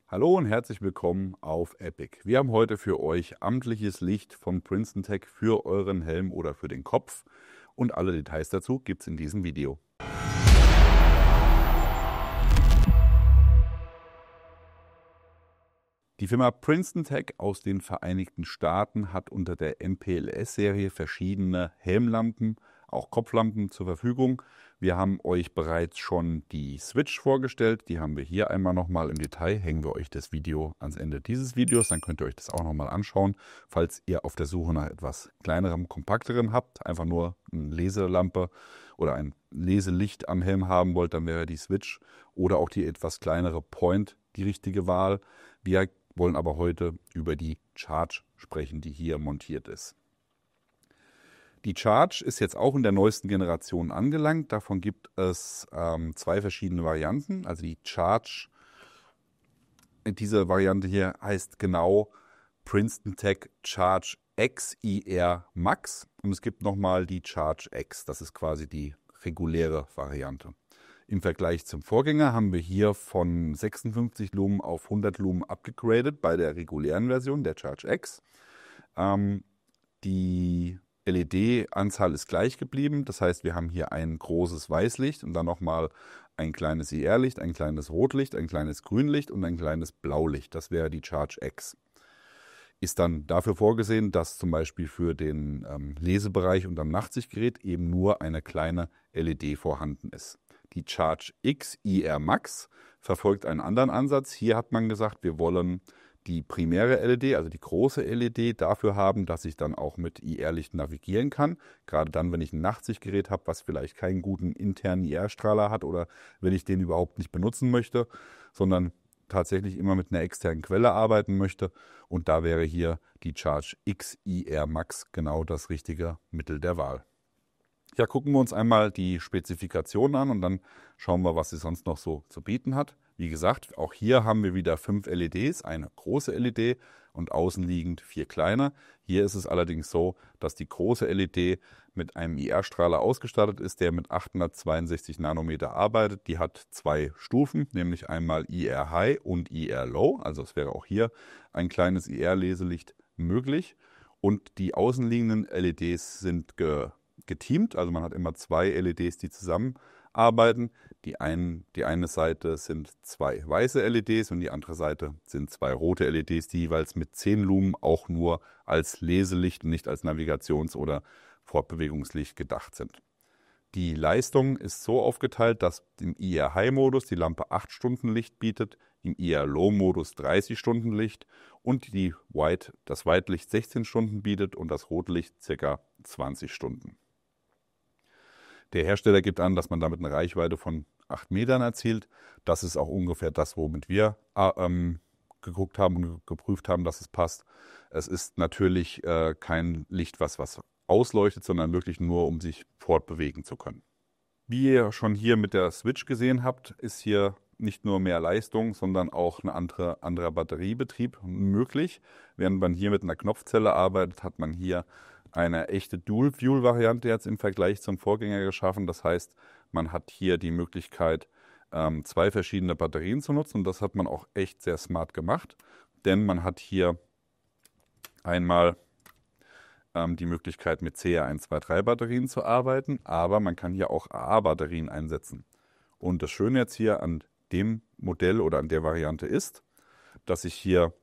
Hallo und herzlich willkommen auf Epic. Wir haben heute für euch amtliches Licht von PrincetonTec für euren Helm oder für den Kopf und alle Details dazu gibt es in diesem Video. Die Firma PrincetonTec aus den Vereinigten Staaten hat unter der MPLS-Serie verschiedene Helmlampen, auch Kopflampen zur Verfügung. Wir haben euch bereits schon die Switch vorgestellt, die haben wir hier einmal nochmal im Detail. Hängen wir euch das Video ans Ende dieses Videos, dann könnt ihr euch das auch nochmal anschauen. Falls ihr auf der Suche nach etwas kleinerem, kompakterem habt, einfach nur eine Leselampe oder ein Leselicht am Helm haben wollt, dann wäre die Switch oder auch die etwas kleinere Point die richtige Wahl. Wir wollen aber heute über die Charge sprechen, die hier montiert ist. Die Charge ist jetzt auch in der neuesten Generation angelangt. Davon gibt es zwei verschiedene Varianten. Also die Charge, diese Variante hier heißt genau PrincetonTec Charge X IR Max. Und es gibt nochmal die Charge X. Das ist quasi die reguläre Variante. Im Vergleich zum Vorgänger haben wir hier von 56 Lumen auf 100 Lumen abgegradet bei der regulären Version, der Charge X. Die LED-Anzahl ist gleich geblieben, das heißt, wir haben hier ein großes Weißlicht und dann nochmal ein kleines IR-Licht, ein kleines Rotlicht, ein kleines Grünlicht und ein kleines Blaulicht. Das wäre die Charge X. Ist dann dafür vorgesehen, dass zum Beispiel für den Lesebereich unterm Nachtsichtgerät eben nur eine kleine LED vorhanden ist. Die Charge X IR Max verfolgt einen anderen Ansatz. Hier hat man gesagt, wir wollen die primäre LED, also die große LED, dafür haben, dass ich dann auch mit IR-Licht navigieren kann. Gerade dann, wenn ich ein Nachtsichtgerät habe, was vielleicht keinen guten internen IR-Strahler hat oder wenn ich den überhaupt nicht benutzen möchte, sondern tatsächlich immer mit einer externen Quelle arbeiten möchte. Und da wäre hier die Charge X IR Max genau das richtige Mittel der Wahl. Ja, gucken wir uns einmal die Spezifikationen an und dann schauen wir, was sie sonst noch so zu bieten hat. Wie gesagt, auch hier haben wir wieder 5 LEDs, eine große LED und außenliegend 4 kleine. Hier ist es allerdings so, dass die große LED mit einem IR-Strahler ausgestattet ist, der mit 862 Nanometer arbeitet. Die hat 2 Stufen, nämlich einmal IR High und IR Low. Also es wäre auch hier ein kleines IR-Leselicht möglich. Und die außenliegenden LEDs sind geteamt, also man hat immer 2 LEDs, die zusammenarbeiten. Die eine Seite sind 2 weiße LEDs und die andere Seite sind 2 rote LEDs, die jeweils mit 10 Lumen auch nur als Leselicht und nicht als Navigations- oder Fortbewegungslicht gedacht sind. Die Leistung ist so aufgeteilt, dass im IR High-Modus die Lampe 8 Stunden Licht bietet, im IR Low-Modus 30 Stunden Licht und das White-Licht 16 Stunden bietet und das Rotlicht ca. 20 Stunden. Der Hersteller gibt an, dass man damit eine Reichweite von 8 Metern erzielt. Das ist auch ungefähr das, womit wir geguckt haben und geprüft haben, dass es passt. Es ist natürlich kein Licht, was ausleuchtet, sondern wirklich nur, um sich fortbewegen zu können. Wie ihr schon hier mit der Switch gesehen habt, ist hier nicht nur mehr Leistung, sondern auch ein anderer Batteriebetrieb möglich. Während man hier mit einer Knopfzelle arbeitet, hat man hier eine echte Dual-Fuel-Variante jetzt im Vergleich zum Vorgänger geschaffen. Das heißt, man hat hier die Möglichkeit, 2 verschiedene Batterien zu nutzen. Und das hat man auch echt sehr smart gemacht, denn man hat hier einmal die Möglichkeit, mit CR123 Batterien zu arbeiten, aber man kann hier auch AA-Batterien einsetzen. Und das Schöne jetzt hier an dem Modell oder an der Variante ist, dass ich hier,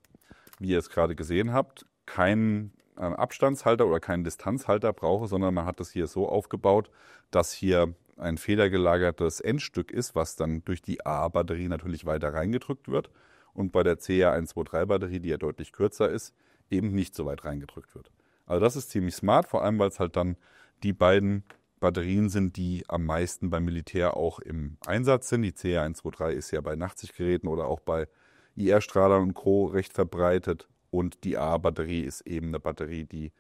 wie ihr es gerade gesehen habt, keinen Abstandshalter oder keinen Distanzhalter brauche, sondern man hat das hier so aufgebaut, dass hier ein federgelagertes Endstück ist, was dann durch die AA-Batterie natürlich weiter reingedrückt wird und bei der CR123-Batterie, die ja deutlich kürzer ist, eben nicht so weit reingedrückt wird. Also das ist ziemlich smart, vor allem weil es halt dann die beiden Batterien sind, die am meisten beim Militär auch im Einsatz sind. Die CR123 ist ja bei Nachtsichtgeräten oder auch bei IR-Strahlern und Co. recht verbreitet. Und die AA-Batterie ist eben eine Batterie, die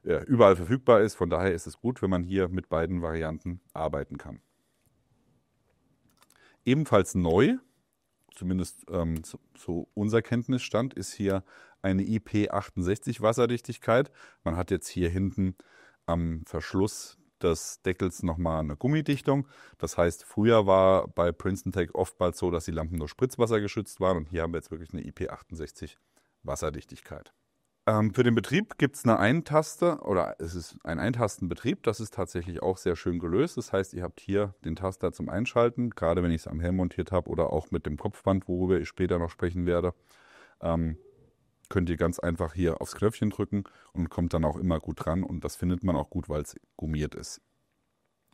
überall verfügbar ist. Von daher ist es gut, wenn man hier mit beiden Varianten arbeiten kann. Ebenfalls neu, zumindest zu unser Kenntnisstand, ist hier eine IP68 Wasserdichtigkeit. Man hat jetzt hier hinten am Verschluss des Deckels nochmal eine Gummidichtung. Das heißt, früher war bei PrincetonTec oftmals so, dass die Lampen nur spritzwassergeschützt waren und hier haben wir jetzt wirklich eine IP68 Wasserdichtigkeit. Für den Betrieb gibt es eine Eintaste oder es ist ein Eintastenbetrieb. Das ist tatsächlich auch sehr schön gelöst. Das heißt, ihr habt hier den Taster zum Einschalten, gerade wenn ich es am Helm montiert habe oder auch mit dem Kopfband, worüber ich später noch sprechen werde. Könnt ihr ganz einfach hier aufs Knöpfchen drücken und kommt dann auch immer gut dran und das findet man auch gut, weil es gummiert ist.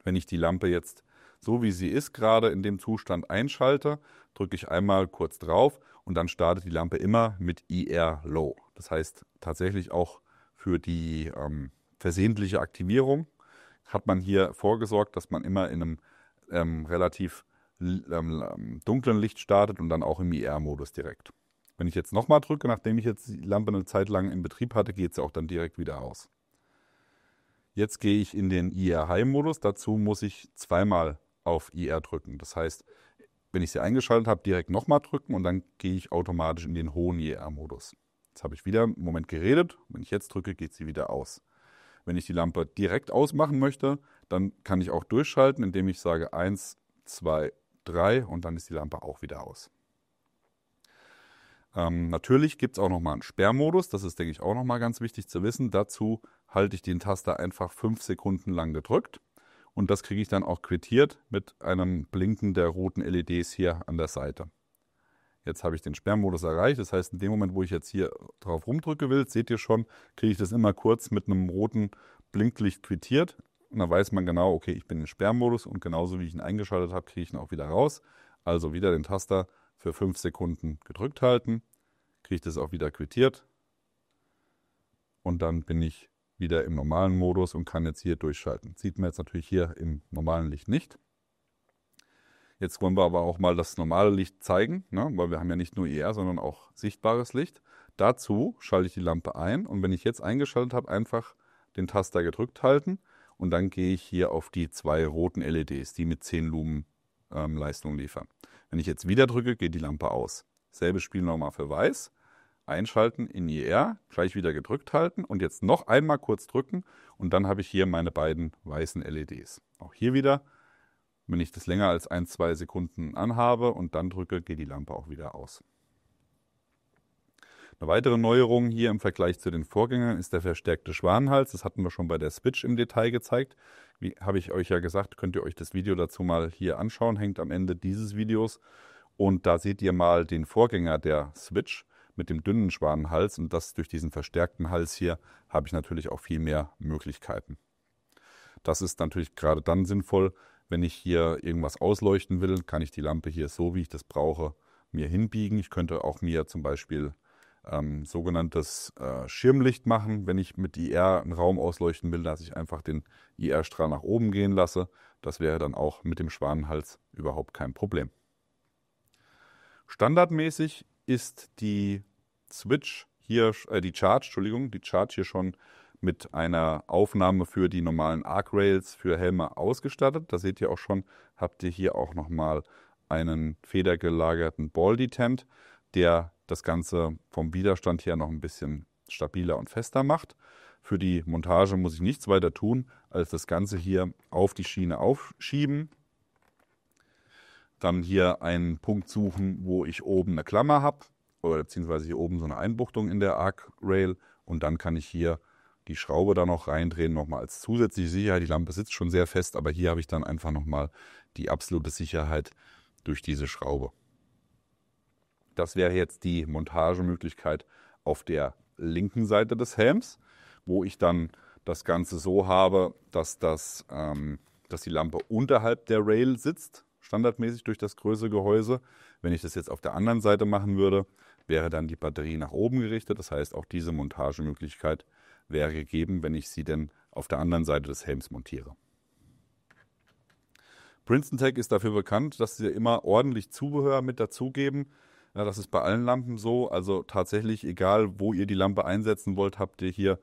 Wenn ich die Lampe jetzt so wie sie ist gerade in dem Zustand einschalte, drücke ich einmal kurz drauf und dann startet die Lampe immer mit IR Low. Das heißt tatsächlich auch für die versehentliche Aktivierung hat man hier vorgesorgt, dass man immer in einem relativ dunklen Licht startet und dann auch im IR-Modus direkt. Wenn ich jetzt nochmal drücke, nachdem ich jetzt die Lampe eine Zeit lang in Betrieb hatte, geht sie auch dann direkt wieder aus. Jetzt gehe ich in den IR-High-Modus. Dazu muss ich zweimal auf IR drücken. Das heißt, wenn ich sie eingeschaltet habe, direkt nochmal drücken und dann gehe ich automatisch in den hohen IR-Modus. Jetzt habe ich wieder einen Moment geredet. Wenn ich jetzt drücke, geht sie wieder aus. Wenn ich die Lampe direkt ausmachen möchte, dann kann ich auch durchschalten, indem ich sage 1, 2, 3 und dann ist die Lampe auch wieder aus. Natürlich gibt es auch nochmal einen Sperrmodus, das ist, denke ich, auch nochmal ganz wichtig zu wissen. Dazu halte ich den Taster einfach 5 Sekunden lang gedrückt und das kriege ich dann auch quittiert mit einem Blinken der roten LEDs hier an der Seite. Jetzt habe ich den Sperrmodus erreicht, das heißt, in dem Moment, wo ich jetzt hier drauf rumdrücke will, seht ihr schon, kriege ich das immer kurz mit einem roten Blinklicht quittiert und dann weiß man genau, okay, ich bin im Sperrmodus und genauso wie ich ihn eingeschaltet habe, kriege ich ihn auch wieder raus. Also wieder den Taster für 5 Sekunden gedrückt halten, kriege ich das auch wieder quittiert und dann bin ich wieder im normalen Modus und kann jetzt hier durchschalten. Sieht man jetzt natürlich hier im normalen Licht nicht. Jetzt wollen wir aber auch mal das normale Licht zeigen, ne? Weil wir haben ja nicht nur IR, sondern auch sichtbares Licht. Dazu schalte ich die Lampe ein und wenn ich jetzt eingeschaltet habe, einfach den Taster gedrückt halten und dann gehe ich hier auf die 2 roten LEDs, die mit 10 Lumen Leistung liefern. Wenn ich jetzt wieder drücke, geht die Lampe aus. Selbes Spiel nochmal für weiß. Einschalten in IR, gleich wieder gedrückt halten und jetzt noch einmal kurz drücken und dann habe ich hier meine beiden weißen LEDs. Auch hier wieder, wenn ich das länger als 1-2 Sekunden anhabe und dann drücke, geht die Lampe auch wieder aus. Eine weitere Neuerung hier im Vergleich zu den Vorgängern ist der verstärkte Schwanenhals. Das hatten wir schon bei der Switch im Detail gezeigt. Wie habe ich euch ja gesagt, könnt ihr euch das Video dazu mal hier anschauen, hängt am Ende dieses Videos. Und da seht ihr mal den Vorgänger der Switch mit dem dünnen Schwanenhals. Und das durch diesen verstärkten Hals hier habe ich natürlich auch viel mehr Möglichkeiten. Das ist natürlich gerade dann sinnvoll, wenn ich hier irgendwas ausleuchten will, kann ich die Lampe hier so, wie ich das brauche, mir hinbiegen. Ich könnte auch mir zum Beispiel sogenanntes Schirmlicht machen, wenn ich mit IR einen Raum ausleuchten will, dass ich einfach den IR-Strahl nach oben gehen lasse. Das wäre dann auch mit dem Schwanenhals überhaupt kein Problem. Standardmäßig ist die Switch hier, die Charge hier schon mit einer Aufnahme für die normalen Arc Rails für Helme ausgestattet. Da seht ihr auch schon, habt ihr hier auch nochmal einen federgelagerten Ball Detent, der das Ganze vom Widerstand her noch ein bisschen stabiler und fester macht. Für die Montage muss ich nichts weiter tun, als das Ganze hier auf die Schiene aufschieben. Dann hier einen Punkt suchen, wo ich oben eine Klammer habe, oder beziehungsweise hier oben so eine Einbuchtung in der Arc Rail. Und dann kann ich hier die Schraube da noch reindrehen, nochmal als zusätzliche Sicherheit. Die Lampe sitzt schon sehr fest, aber hier habe ich dann einfach nochmal die absolute Sicherheit durch diese Schraube. Das wäre jetzt die Montagemöglichkeit auf der linken Seite des Helms, wo ich dann das Ganze so habe, dass die Lampe unterhalb der Rail sitzt, standardmäßig durch das größere Gehäuse. Wenn ich das jetzt auf der anderen Seite machen würde, wäre dann die Batterie nach oben gerichtet. Das heißt, auch diese Montagemöglichkeit wäre gegeben, wenn ich sie denn auf der anderen Seite des Helms montiere. PrincetonTec ist dafür bekannt, dass sie immer ordentlich Zubehör mit dazugeben. Ja, das ist bei allen Lampen so. Also tatsächlich, egal wo ihr die Lampe einsetzen wollt, habt ihr hier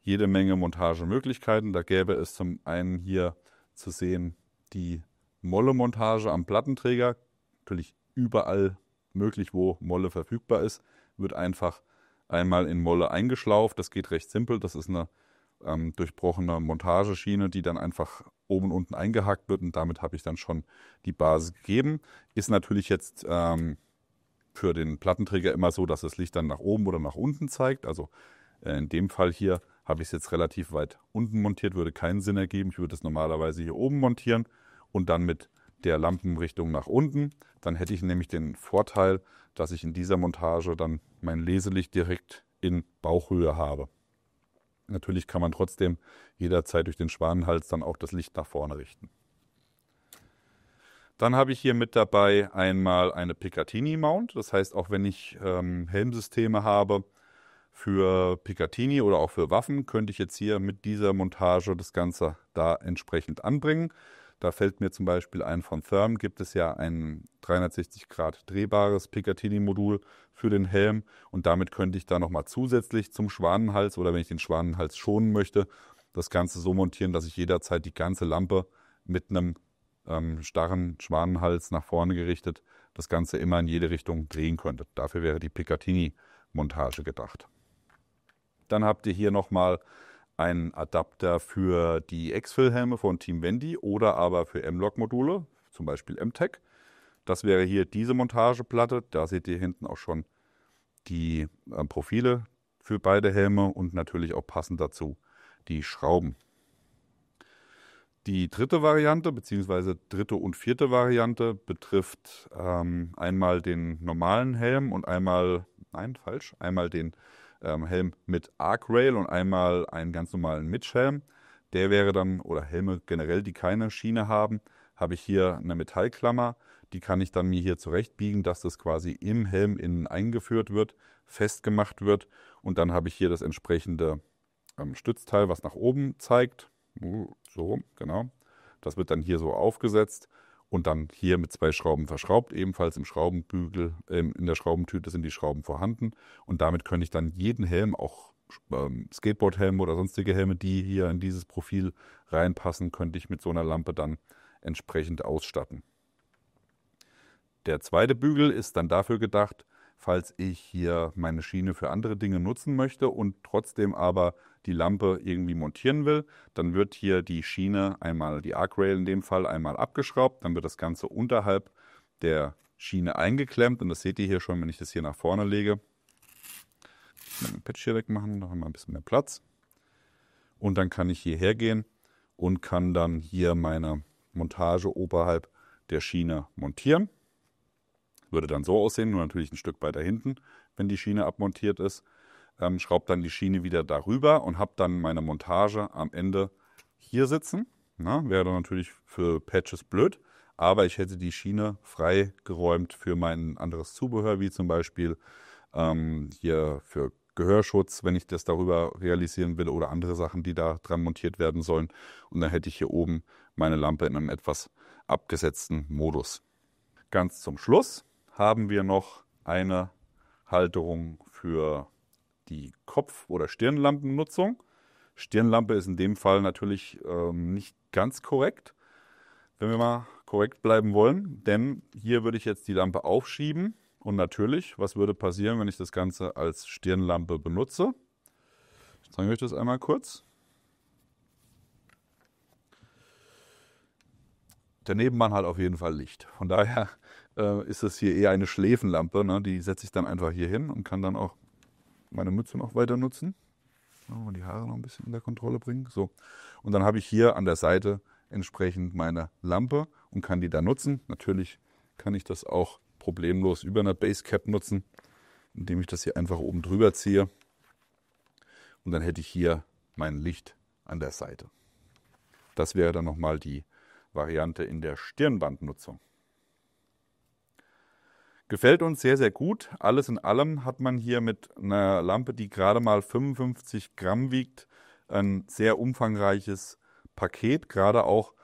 jede Menge Montagemöglichkeiten. Da gäbe es zum einen hier zu sehen die Molle-Montage am Plattenträger. Natürlich überall möglich, wo Molle verfügbar ist, wird einfach einmal in Molle eingeschlauft. Das geht recht simpel. Das ist eine durchbrochene Montageschiene, die dann einfach oben und unten eingehakt wird, und damit habe ich dann schon die Basis gegeben. Ist natürlich jetzt für den Plattenträger immer so, dass das Licht dann nach oben oder nach unten zeigt. Also in dem Fall hier habe ich es jetzt relativ weit unten montiert, würde keinen Sinn ergeben. Ich würde es normalerweise hier oben montieren und dann mit der Lampenrichtung nach unten. Dann hätte ich nämlich den Vorteil, dass ich in dieser Montage dann mein Leselicht direkt in Bauchhöhe habe. Natürlich kann man trotzdem jederzeit durch den Schwanenhals dann auch das Licht nach vorne richten. Dann habe ich hier mit dabei einmal eine Picatinny-Mount. Das heißt, auch wenn ich Helmsysteme habe für Picatinny oder auch für Waffen, könnte ich jetzt hier mit dieser Montage das Ganze da entsprechend anbringen. Da fällt mir zum Beispiel ein, von Therm gibt es ja ein 360 Grad drehbares Picatinny-Modul für den Helm, und damit könnte ich da nochmal zusätzlich zum Schwanenhals, oder wenn ich den Schwanenhals schonen möchte, das Ganze so montieren, dass ich jederzeit die ganze Lampe mit einem starren Schwanenhals nach vorne gerichtet das Ganze immer in jede Richtung drehen könnte. Dafür wäre die Picatinny-Montage gedacht. Dann habt ihr hier nochmal einen Adapter für die X-Fill-Helme von Team Wendy oder aber für M-Log-Module, zum Beispiel M-Tech. Das wäre hier diese Montageplatte. Da seht ihr hinten auch schon die Profile für beide Helme und natürlich auch passend dazu die Schrauben. Die dritte Variante, beziehungsweise dritte und vierte Variante, betrifft einmal den normalen Helm und einmal den Helm mit Arc Rail und einmal einen ganz normalen Mitch-Helm. Der wäre dann, oder Helme generell, die keine Schiene haben, habe ich hier eine Metallklammer. Die kann ich dann mir hier zurechtbiegen, dass das quasi im Helm innen eingeführt wird, festgemacht wird. Und dann habe ich hier das entsprechende Stützteil, was nach oben zeigt. So, genau. Das wird dann hier so aufgesetzt und dann hier mit 2 Schrauben verschraubt. Ebenfalls im Schraubenbügel, in der Schraubentüte sind die Schrauben vorhanden. Und damit könnte ich dann jeden Helm, auch Skateboardhelme oder sonstige Helme, die hier in dieses Profil reinpassen, könnte ich mit so einer Lampe dann entsprechend ausstatten. Der zweite Bügel ist dann dafür gedacht, falls ich hier meine Schiene für andere Dinge nutzen möchte und trotzdem aber die Lampe irgendwie montieren will, dann wird hier die Schiene, einmal die Arc Rail in dem Fall, einmal abgeschraubt, dann wird das Ganze unterhalb der Schiene eingeklemmt, und das seht ihr hier schon, wenn ich das hier nach vorne lege. Den Patch hier wegmachen, da haben wir ein bisschen mehr Platz. Und dann kann ich hierher gehen und kann dann hier meine Montage oberhalb der Schiene montieren. Würde dann so aussehen, nur natürlich ein Stück weiter hinten, wenn die Schiene abmontiert ist. Schraube dann die Schiene wieder darüber und habe dann meine Montage am Ende hier sitzen. Wäre dann natürlich für Patches blöd, aber ich hätte die Schiene frei geräumt für mein anderes Zubehör, wie zum Beispiel hier für Gehörschutz, wenn ich das darüber realisieren will, oder andere Sachen, die da dran montiert werden sollen. Und dann hätte ich hier oben meine Lampe in einem etwas abgesetzten Modus. Ganz zum Schluss haben wir noch eine Halterung für die Kopf- oder Stirnlampennutzung. Stirnlampe ist in dem Fall natürlich nicht ganz korrekt, wenn wir mal korrekt bleiben wollen, denn hier würde ich jetzt die Lampe aufschieben und natürlich, was würde passieren, wenn ich das Ganze als Stirnlampe benutze? Ich zeige euch das einmal kurz. Der Nebenmann hat auf jeden Fall Licht. Von daher ist es hier eher eine Schläfenlampe. Ne? Die setze ich dann einfach hier hin und kann dann auch meine Mütze noch weiter nutzen. Die Haare noch ein bisschen in der Kontrolle bringen. So. Und dann habe ich hier an der Seite entsprechend meine Lampe und kann die da nutzen. Natürlich kann ich das auch problemlos über eine Basecap nutzen, indem ich das hier einfach oben drüber ziehe. Und dann hätte ich hier mein Licht an der Seite. Das wäre dann nochmal die Variante in der Stirnbandnutzung. Gefällt uns sehr, sehr gut. Alles in allem hat man hier mit einer Lampe, die gerade mal 55 Gramm wiegt, ein sehr umfangreiches Paket, gerade auch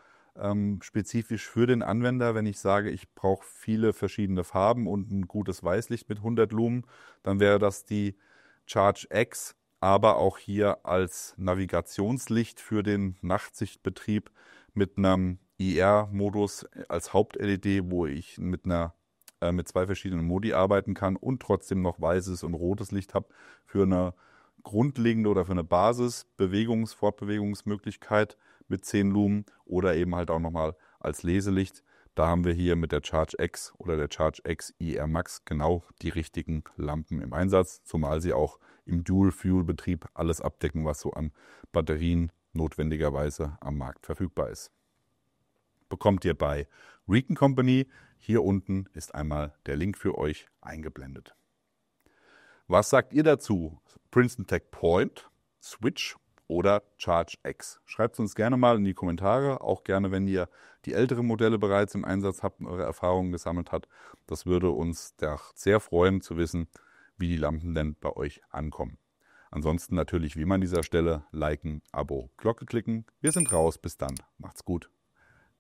spezifisch für den Anwender. Wenn ich sage, ich brauche viele verschiedene Farben und ein gutes Weißlicht mit 100 Lumen, dann wäre das die Charge X, aber auch hier als Navigationslicht für den Nachtsichtbetrieb mit einem IR-Modus als Haupt-LED, wo ich mit 2 verschiedenen Modi arbeiten kann und trotzdem noch weißes und rotes Licht habe für eine grundlegende oder für eine Basis Fortbewegungsmöglichkeit mit 10 Lumen oder eben halt auch nochmal als Leselicht. Da haben wir hier mit der Charge X oder der Charge X IR Max genau die richtigen Lampen im Einsatz, zumal sie auch im Dual-Fuel-Betrieb alles abdecken, was so an Batterien notwendigerweise am Markt verfügbar ist. Bekommt ihr bei Recon Company. Hier unten ist einmal der Link für euch eingeblendet. Was sagt ihr dazu? Princeton Tech Point, Switch oder Charge X? Schreibt es uns gerne mal in die Kommentare, auch gerne, wenn ihr die älteren Modelle bereits im Einsatz habt und eure Erfahrungen gesammelt habt. Das würde uns sehr freuen zu wissen, wie die Lampen denn bei euch ankommen. Ansonsten natürlich wie immer an dieser Stelle liken, Abo, Glocke klicken. Wir sind raus, bis dann. Macht's gut.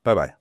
Bye bye.